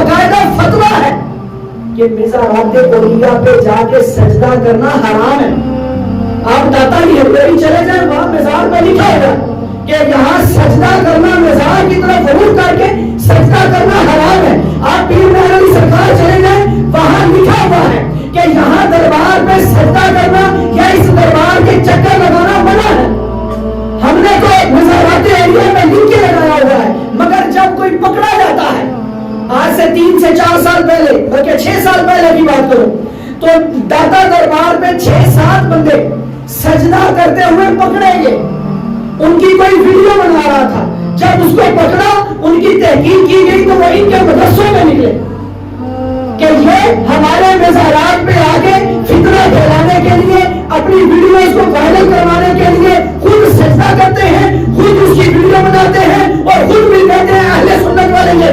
बाकायदा फतवा है कि मिज़ारात औलिया पे जाके सजदा करना हराम है। आप दाता लाइब्रेरी चले जाए, वहां मिज़ार में लिखा होगा कि यहाँ सजदा करना, मिज़ार की तरफ रुख करके सजदा करना हराम है। आप पीर मेहरअली सरकार चले जाए, वहां लिखा हुआ है कि यहाँ दरबार पे सजदा करना या इस दरबार के चक्कर लगाना मना है। हमने तो मिज़ारात एरिया में लिख के लगाया हुआ है, मगर जब कोई पकड़ा जाता है, आज से 3 से 4 साल पहले, बल्कि 6 साल पहले की बात करो, तो दाता दरबार में 6-7 बंदे सजदा करते हुए पकड़े गए। उनकी कोई वीडियो बना रहा था, जब उसको पकड़ा, उनकी तहकीक की गई तो वो इनके मदरसों में निकले कि ये हमारे मिज़ारात पे आके फितना फैलाने के लिए, अपनी वीडियोस को वायरल करवाने के लिए खुद सजदा करते हैं, खुद उसकी वीडियो बनाते हैं और खुद भी कहते हैं अहले सुन्नत वाले ये